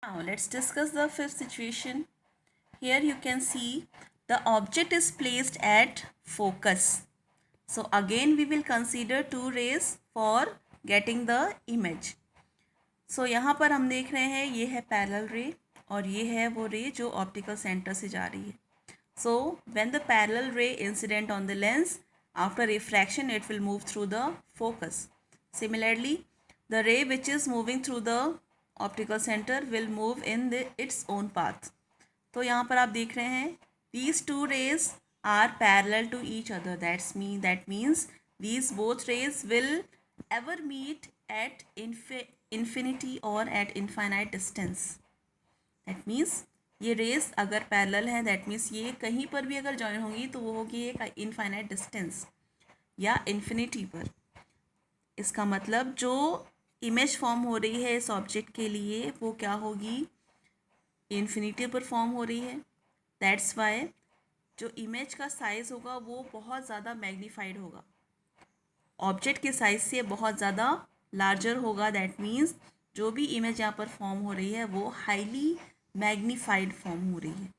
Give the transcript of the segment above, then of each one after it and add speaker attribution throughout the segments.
Speaker 1: Now let's discuss the fifth situation. Here you can see the object is placed at focus. So again we will consider two rays for getting the image. So यहाँ पर हम देख रहे हैं ये है parallel रे और ये है वो रे जो ऑप्टिकल सेंटर से जा रही है. So when the parallel ray incident on the lens, after refraction it will move through the focus. Similarly, the ray which is moving through the optical center will move in its own path. तो यहाँ पर आप देख रहे हैं these two rays are parallel to each other. That means these both rays will ever meet at infinity or at infinite distance. That means ये race अगर parallel है दैट मीन्स ये कहीं पर भी अगर जॉइन होंगी तो वो होगी एक इनफाइनाइट डिस्टेंस या इन्फिनिटी पर. इसका मतलब जो इमेज फॉर्म हो रही है इस ऑब्जेक्ट के लिए वो क्या होगी, इन्फिनिटी पर फॉर्म हो रही है. दैट्स वाई जो इमेज का साइज़ होगा वो बहुत ज़्यादा मैग्नीफाइड होगा, ऑब्जेक्ट के साइज से बहुत ज़्यादा लार्जर होगा. दैट मीन्स जो भी इमेज यहाँ पर फॉर्म हो रही है वो हाईली मैग्नीफाइड फॉर्म हो रही है.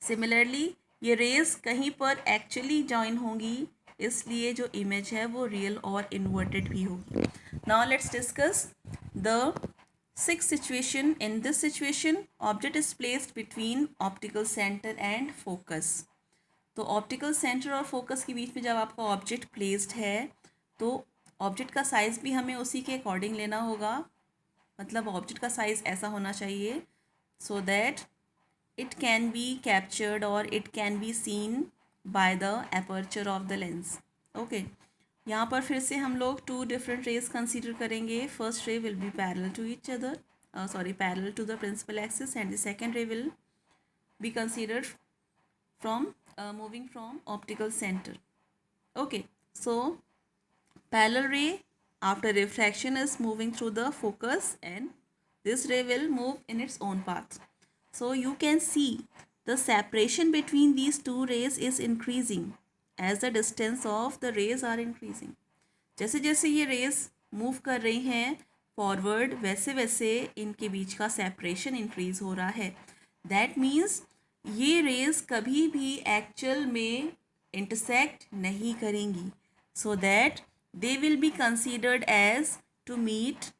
Speaker 1: सिमिलरली ये रेज कहीं पर एक्चुअली जॉइन होंगी इसलिए जो इमेज है वो रियल और इन्वर्टेड भी होगी. Now let's discuss the sixth situation. In this situation object is placed between optical centre and focus. तो ऑप्टिकल सेंटर और फोकस के बीच में जब आपका ऑब्जेक्ट प्लेस्ड है तो ऑब्जेक्ट का साइज़ भी हमें उसी के अकॉर्डिंग लेना होगा. मतलब ऑब्जेक्ट का साइज़ ऐसा होना चाहिए so that it can be captured or it can be seen by the aperture of the lens. Okay, यहाँ पर फिर से हम लोग two different rays consider करेंगे. First ray will be parallel to each other, parallel to the principal axis, and the second ray will be considered from moving from optical center. Okay, so parallel ray after refraction is moving through the focus and this ray will move in its own path. So you can see the separation between these two rays is increasing as the distance of the rays are increasing. जैसे जैसे ये rays move कर रही हैं forward वैसे वैसे इनके बीच का separation increase हो रहा है. That means ये rays कभी भी actual में intersect नहीं करेंगी, so that they will be considered as to meet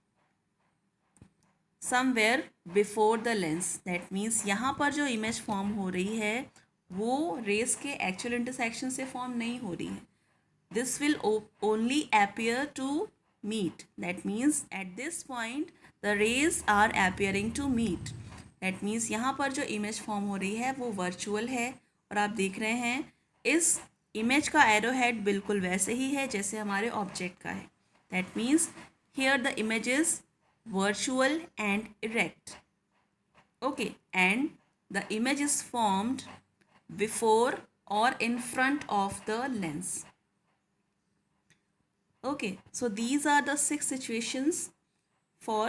Speaker 1: somewhere before the lens. That means यहाँ पर जो इमेज फॉर्म हो रही है वो रेस के एक्चुअल इंटरसेक्शन से फॉर्म नहीं हो रही है. This will only appear to meet. That means at this point the rays are appearing to meet. That means यहाँ पर जो इमेज फॉर्म हो रही है वो वर्चुअल है और आप देख रहे हैं इस इमेज का एरो हेड बिल्कुल वैसे ही है जैसे हमारे ऑब्जेक्ट का है. That means here the image is virtual and erect. Okay, and the image is formed before or in front of the lens. Okay, so these are the 6 situations for